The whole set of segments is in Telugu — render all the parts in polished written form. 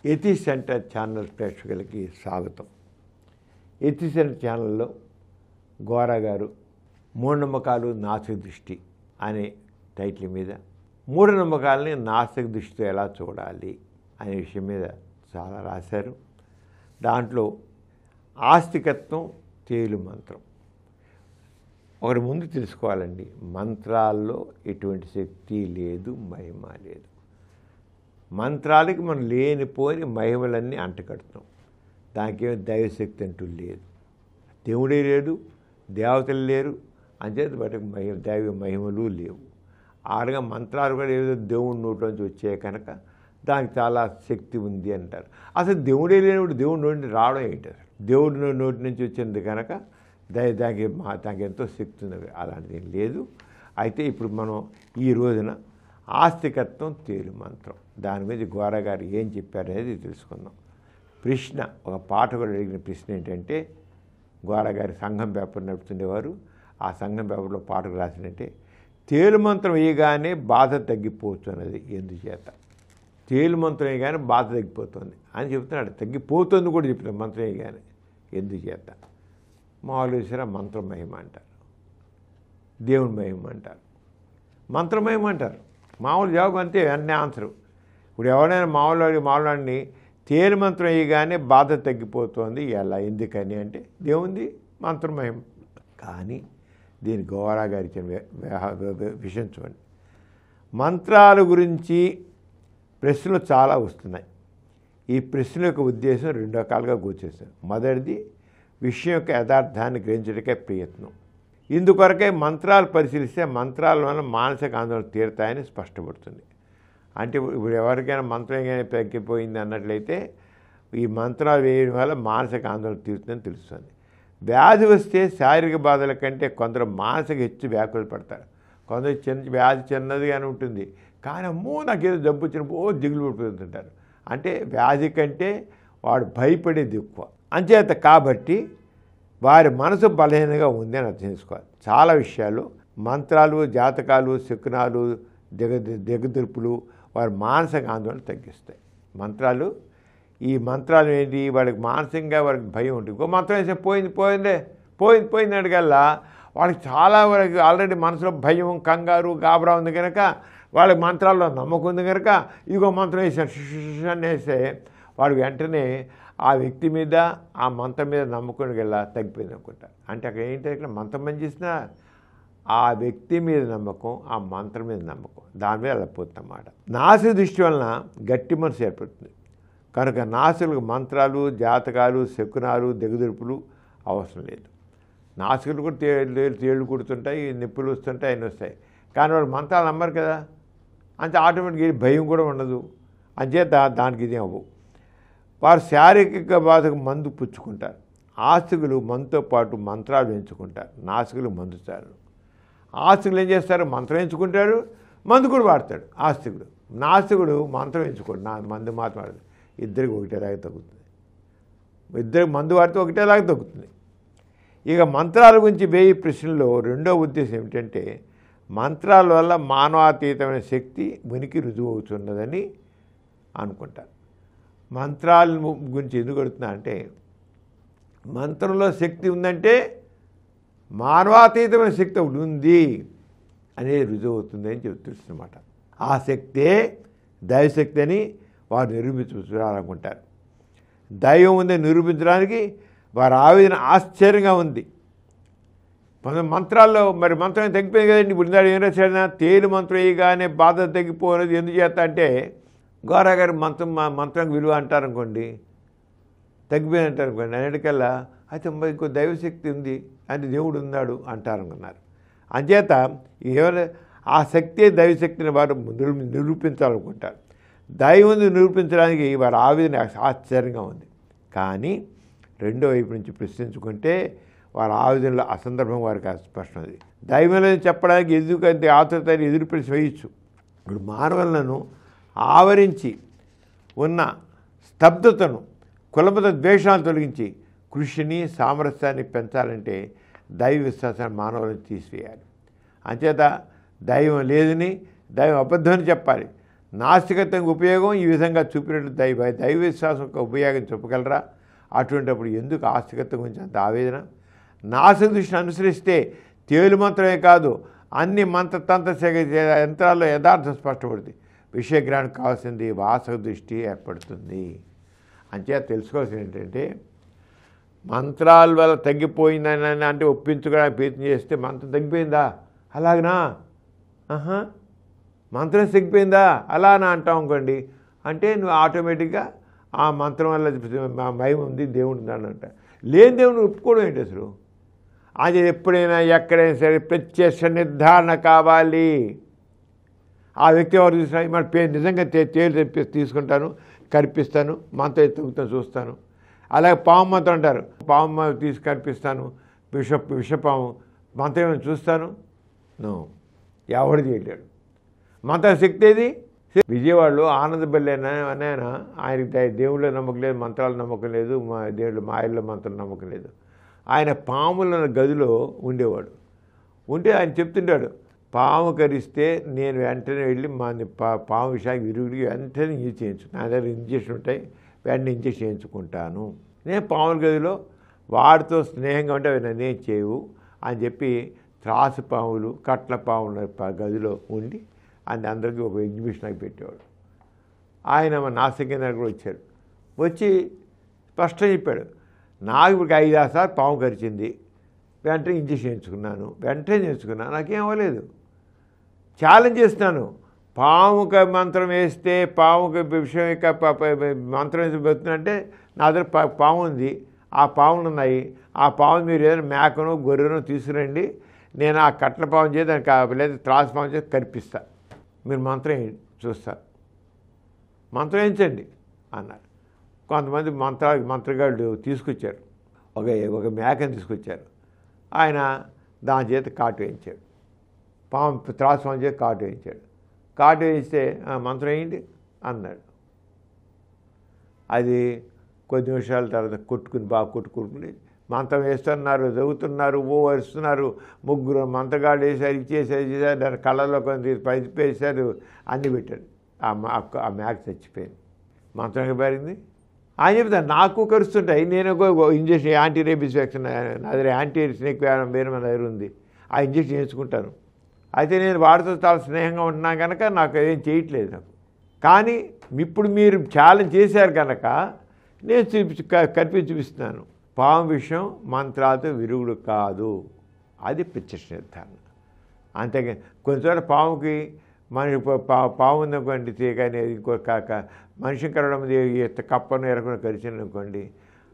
యతి సెంటర్ ఛానల్ ప్రేక్షకులకి స్వాగతం. యతి సెంటర్ ఛానల్లో గోరా గారు మూఢనమ్మకాలు నాస్తిక దృష్టి అనే టైటిల్ మీద మూఢనమ్మకాలని నాస్తిక దృష్టితో ఎలా చూడాలి అనే విషయం మీద చాలా రాశారు. దాంట్లో ఆస్తికత్వం, తేలు మంత్రం. ఒకటి ముందు తెలుసుకోవాలండి, మంత్రాల్లో ఎటువంటి శక్తి లేదు, మహిమ లేదు. మంత్రాలకి మనం లేనిపోని మహిమలన్నీ అంటకడుతున్నాం. దానికి ఏమో దైవశక్తి అంటూ లేదు, దేవుడే లేడు, దేవతలు లేరు, అంచేత వాటికి దైవ మహిమలు లేవు. ఆరుగా మంత్రాలు కూడా ఏదో దేవుడి నోట్లోంచి వచ్చాయి కనుక దానికి చాలా శక్తి ఉంది అంటారు. అసలు దేవుడే లేనివాడు దేవుడి నోటి రావడం ఏంటి? అసలు దేవుడి నోటి నుంచి వచ్చింది కనుక దానికి ఎంతో శక్తి ఉంది, అలాంటిది లేదు. అయితే ఇప్పుడు మనం ఈ రోజున ఆస్తికత్వం, తేలు మంత్రం, దాని మీద గోరా గారు ఏం చెప్పారనేది తెలుసుకుందాం. ప్రశ్న, ఒక పాఠకుడు అడిగిన ప్రశ్న ఏంటంటే, గోరా గారి సంఘం పేపర్ నడుపుతుండేవారు. ఆ సంఘం పేపర్లో పాఠకుడు రాసినట్టే, తేలు మంత్రం వేయగానే బాధ తగ్గిపోతున్నది ఎందుచేత? తేలు మంత్రం వేయగానే బాధ తగ్గిపోతుంది అని చెప్తున్నాడు. తగ్గిపోతుంది కూడా చెప్తున్నాడు మంత్రం వేయగానే, ఎందుచేత? మామూలుగా మంత్ర మహిమ అంటారు, దేవుని మహిమ అంటారు, మంత్ర మహిమ అంటారు. మామూలు జవాబు అంతే, అన్నీ ఆన్సరు. ఇప్పుడు ఎవరైనా మామూలుని తేలు మంత్రం వేయగానే బాధ తగ్గిపోతుంది ఎలా, ఎందుకని అంటే దేవుంది మంత్ర మహిమ. కానీ దీని గోరా గారి ఇచ్చిన విషయం చూడండి. మంత్రాల గురించి ప్రశ్నలు చాలా వస్తున్నాయి. ఈ ప్రశ్న యొక్క ఉద్దేశం రెండు రకాలుగా గోచేస్తారు. మొదటిది, విషయం యొక్క యథార్థాన్ని గ్రహించడానికే ప్రయత్నం. ఇందుకొరకే మంత్రాలు పరిశీలిస్తే మంత్రాల వల్ల మానసిక ఆందోళన తీరుతాయని స్పష్టపడుతుంది. అంటే ఇప్పుడు ఎవరికైనా మంత్రం తగ్గిపోయింది అన్నట్లయితే ఈ మంత్రాలు వేయడం వల్ల మానసిక ఆందోళన తీరుతుందని తెలుస్తుంది. వ్యాధి వస్తే శారీరక బాధల కంటే కొందరు మానసిక హెచ్చు వ్యాకులు పడతారు. కొందరు వ్యాధి చిన్నదిగానే ఉంటుంది, కానీ అమ్మో నాకేదో జబ్బు వచ్చినప్పుడు దిగులు పడిపోతుంటారు. అంటే వ్యాధి కంటే వాడు భయపడేది ఎక్కువ. అంచేత కాబట్టి వారి మనసు బలహీనంగా ఉంది అని అర్థం చేసుకోవాలి. చాలా విషయాలు మంత్రాలు, జాతకాలు, శకునాలు, దిగదుర్పులు వారి మానసిక ఆందోళన తగ్గిస్తాయి. ఈ మంత్రాలు ఏంటి, వాడికి మానసికంగా వాడికి భయం ఉంటుంది. ఇంకో మంత్రం వేస్తే పోయింది అడిగల్లా వాడికి చాలా వరకు ఆల్రెడీ మనసులో భయం, కంగారు, గాబరా ఉంది కనుక వాళ్ళకి మంత్రాల్లో నమ్మకం ఉంది కనుక ఇదిగో మంత్రం వేసాను వేస్తే వాడు వెంటనే ఆ వ్యక్తి మీద, ఆ మంత్రం మీద నమ్మకం గల్లా తగ్గిపోయింది అనుకుంటారు. అంటే అక్కడ ఏంటంటే మంత్రం పని చేసినా ఆ వ్యక్తి మీద నమ్మకం, ఆ మంత్రం మీద నమ్మకం, దాని మీద వెళ్ళిపోతుంది అన్నమాట. నాస్తిక దృష్టి వలన గట్టి మనసు ఏర్పడుతుంది కనుక నాస్తికులకు మంత్రాలు, జాతకాలు, శకునాలు, దిగదుర్పులు అవసరం లేదు. నాస్తికులు కూడా తేళ్ళు కుడుతుంటాయి, నిప్పులు వస్తుంటాయి, అన్నీ వస్తాయి, కానీ వాళ్ళు మంత్రాలు నమ్మరు కదా, అంతే ఆటోమేటిక్గా భయం కూడా ఉండదు. అంచేత దానికి ఇదే అవ్వవు. వారు శారీరక బాధకు మందు పుచ్చుకుంటారు. ఆస్తికులు మందుతో పాటు మంత్రాలు ఎంచుకుంటారు, నాస్తికులు మందుతారు. ఆస్తికులు ఏం చేస్తారు, మంత్రం ఎంచుకుంటాడు, మందు కూడా వాడతాడు. ఆస్తికుడు, నాస్తికుడు మంత్రం ఎంచుకోడు, మందు మాత్రం వాడదు. ఇద్దరికి ఒకటేలాగా తగ్గుతుంది, ఇద్దరికి మందు వాడితే ఒకటేలాగా తగ్గుతుంది. ఇక మంత్రాల గురించి 1000 ప్రశ్నల్లో రెండో ఉద్దేశం ఏమిటంటే, మంత్రాల వల్ల మానవాతీతమైన శక్తి ఉనికి రుజువు అవుతున్నదని అనుకుంటారు. మంత్రాల గురించి ఎందుకు అడుగుతున్నా అంటే, మంత్రంలో శక్తి ఉందంటే మానవాతీతమైన శక్తి ఒకటి ఉంది అనేది రుజువు అవుతుంది అని తెలుస్తున్నమాట. ఆ శక్తే దైవశక్తి అని వారు నిరూపించాలనుకుంటారు. దైవం ఉందని నిరూపించడానికి వారి ఆవేదన ఆశ్చర్యంగా ఉంది. మంత్రాల్లో మరి మంత్రం తగ్గిపోయింది కదండి. ఇప్పుడు ఇందాడు ఏం రాశాడన్నా, తేలు మంత్రం వేయగానే బాధ తగ్గిపోయినది ఎందుకు చేస్తా అంటే, గోరా గారు మంత్రం విలువ అంటారనుకోండి, తగ్గిపోయింది అంటారనుకోండి, అన్నిటికల్లా అయితే మరి ఇంకో దైవశక్తి ఉంది అంటే దేవుడు ఉన్నాడు అంటారనుకున్నారు. అంచేత ఆ శక్తే దైవశక్తిని వారు నిరూపించాలనుకుంటారు. దైవం నిరూపించడానికి వారి ఆవేదన ఆశ్చర్యంగా ఉంది. కానీ రెండో వైపు నుంచి ప్రశ్నించుకుంటే వారి ఆవేదనలో అసందర్భం వారికి స్పష్టమైంది. దైవంలో చెప్పడానికి ఎందుకంటే ఆతృతని ఎదురు ప్రశ్న వేయచ్చు. ఇప్పుడు మానవులను ఆవరించి ఉన్న స్తబ్దతను, కులమత ద్వేషాలను తొలగించి కృషిని, సామరస్యాన్ని పెంచాలంటే దైవ విశ్వాసాన్ని మానవులను తీసివేయాలి. అంచేత దైవం లేదని, దైవం అబద్ధమని చెప్పాలి. నాస్తికత్వం ఉపయోగం ఈ విధంగా చూపినట్టు దైవ విశ్వాసం యొక్క ఉపయోగం చెప్పగలరా? అటువంటిప్పుడు ఎందుకు ఆస్తికత్వం గురించి అంత ఆవేదన? నాస్తిక దృష్టిని అనుసరిస్తే తేలు మంత్రమే కాదు, అన్ని మంత్రతంత్ర యంత్రాల్లో యథార్థం స్పష్టపడుతుంది. విషయగ్రహణకు కావాల్సింది వాసక దృష్టి ఏర్పడుతుంది. అంచేత తెలుసుకోవాల్సింది ఏంటంటే, మంత్రాల వల్ల తగ్గిపోయిందని అంటే ఒప్పించుకోవడానికి ప్రయత్నం చేస్తే మంత్రం తగ్గిపోయిందా? అలాగనా? మంత్రం తగ్గిపోయిందా అలా అని అంటాం అనుకోండి, అంటే నువ్వు ఆటోమేటిక్గా ఆ మంత్రం వల్ల మహిమ ఉంది, దేవుడు ఉందని అంట. లేని దేవుని ఒప్పుకోవడం ఏంటి అసలు? అది ఎప్పుడైనా ఎక్కడైనా సరే ప్రత్యక్ష నిర్ధారణ కావాలి. ఆ వ్యక్తి ఎవరు చూసినా మన పేరు నిజంగా తేలు తీసుకుంటాను, కనిపిస్తాను, మంత్రం ఎత్తుకుతాను, చూస్తాను. అలాగే పాము మంత్రం అంటారు, పాము తీసి కనిపిస్తాను, విషపాము మంత్రం ఏమైనా చూస్తాను? నో, ఎవడు చేయలేడు. మంత్ర శక్తి ఏది? విజయవాడలో ఆనందబల్లి ఆయన ఆయనకి దేవుళ్ళ నమ్మకం లేదు, మంత్రాల నమ్మకం లేదు, దేవుళ్ళ మాయల్లో మంత్రం నమ్మకం లేదు. ఆయన పాముల గదిలో ఉండేవాడు. ఉంటే ఆయన చెప్తుంటాడు, పాము కరిస్తే నేను వెంటనే వెళ్ళి పాము విషయానికి విరుగుడికి వెంటనే ఇంజెక్షన్ చేయించుకుంటాను. నా దగ్గర ఇంజెక్షన్ ఉంటాయి, వెంటనే ఇంజెక్షన్ చేయించుకుంటాను. నేను పాముల గదిలో వాడితో స్నేహంగా ఉంటే అవి నన్నేం చేయవు అని చెప్పి త్రాసు పాములు, కట్ల పాముల గదిలో ఉండి అందరికీ ఒక ఎగ్జిబిషన్ పెట్టేవాడు. ఆయన నాస్తిక కేంద్రానికి కూడా వచ్చాడు. వచ్చి స్పష్టంగా చెప్పాడు, నాకు ఇప్పుడు 5-6 సార్లు పాము కరిచింది, వెంటనే ఇంజెక్షన్ చేయించుకున్నాను, నాకేం అవ్వలేదు. ఛాలెంజ్ చేస్తున్నాను, పాముకి మంత్రం వేస్తే పాముకి విషయం మంత్రం వేసి పెడుతుందంటే నా దగ్గర పాము ఉంది, ఆ పాములు ఉన్నాయి, ఆ పాము మీరు ఏదైనా మేకను గొర్రెను తీసుకురండి, నేను ఆ కట్ల పాము చేసి దానికి లేదా త్రాసు పాము చేసి కనిపిస్తా, మీరు మంత్రం చూస్తారు, మంత్రం వేయించండి అన్నారు. కొంతమంది మంత్రగాళ్ళు తీసుకొచ్చారు, ఒక మేకని తీసుకొచ్చారు. ఆయన దాని చేత కాటు వేయించాడు, పాము త్రాసు పాము చేతి కాటు వేయించాడు. కాటు వేయిస్తే మంత్రం వేయండి అన్నాడు. అది కొద్ది నిమిషాల తర్వాత బాగా కొట్టుకుని మంత్రం వేస్తున్నారు, చదువుతున్నారు, వరుస్తున్నారు. 3 మంత్రగాళ్ళు వేసారు, ఇచ్చేసారు, దాని కళ్ళలో కొంత పైపేశారు, అన్నీ పెట్టారు. ఆ మేక చచ్చిపోయింది. మంత్రం పారింది. ఆయన చెప్తాను, నాకు కరుస్తుంటాయి, నేను ఇంజక్షన్ యాంటీ రేబీస్ వ్యాక్సిన్ నా దగ్గర యాంటీ స్నేక్ వేరే మన దగ్గర ఉంది, ఆ ఇంజక్షన్ చేయించుకుంటాను. అయితే నేను వాడితో చాలా స్నేహంగా ఉంటున్నాను కనుక నాకు ఏం చేయట్లేదు నాకు. కానీ ఇప్పుడు మీరు ఛాలెంజ్ చేశారు కనుక నేను చూపిస్తున్నాను. పాము విషయం మంత్రాలతో విరుగుడు కాదు, అది ప్రత్యక్ష నిర్ధారణ. అంతేగాని కొంచెం పాముకి మనిషి పాము ఉందనుకోండి, కానీ ఇంకో కాక మనిషిని కరవడం కప్పను ఎరకుండా కరిచిన అనుకోండి,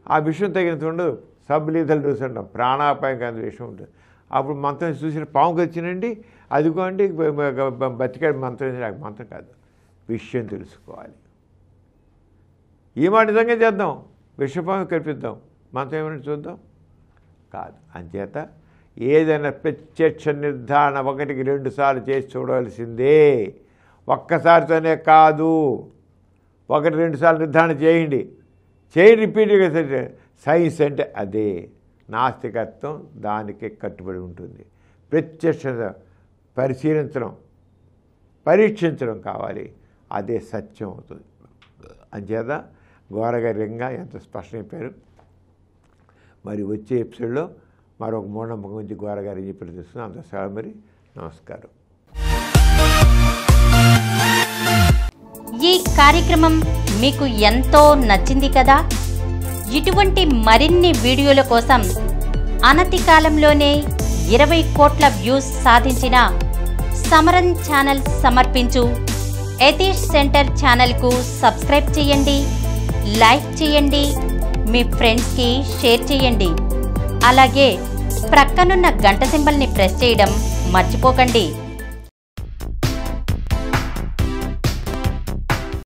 ఆ విషయం తగినంత ఉండదు. సబ్లీథల్ డోస్ అంటాం, ప్రాణాపాయం కాని విషయం ఉంటుంది. అప్పుడు మంత్రం చూసిన పాము కరిచినండి, అదిగోండి బతికాడు మంత్రం, నాకు మంత్రం కాదు, విషయం తెలుసుకోవాలి. ఈ మాట నిజంగా చేద్దాం, విషపాము కల్పిద్దాం, మంత్రం ఏమైనా చూద్దాం కాదు. అంచేత ఏదైనా ప్రత్యక్ష నిర్ధారణ 1-2 సార్లు చేసి చూడవలసిందే, ఒక్కసారితోనే కాదు. 1-2 సార్లు నిర్ధారణ చేయండి, రిపీట్గా. సైన్స్ అంటే అదే, నాస్తికత్వం దానికి కట్టుబడి ఉంటుంది. ప్రత్యక్ష పరిశీలించడం, పరీక్షించడం కావాలి, అదే సత్యం అవుతుంది. అంచేత ఘోరగారిగా ఎంత స్పష్టం చెప్పారు. మరి వచ్చే ఎపిసోడ్లో మరొక మూఢనమ్మకం గురించి ఘోరగారి చెప్పి తెలుస్తున్నాం. అంత సెలవు, మరి నమస్కారం. ఈ కార్యక్రమం మీకు ఎంతో నచ్చింది కదా? ఇటువంటి మరిన్ని వీడియోల కోసం అనతి కాలంలోనే 20 కోట్ల వ్యూస్ సాధించిన సమరన్ ఛానల్ సమర్పించు యతీష్ సెంటర్ ఛానల్కు సబ్స్క్రైబ్ చేయండి, లైక్ చేయండి, మీ ఫ్రెండ్స్కి షేర్ చేయండి. అలాగే ప్రక్కనున్న గంట సింబల్ని ప్రెస్ చేయడం మర్చిపోకండి.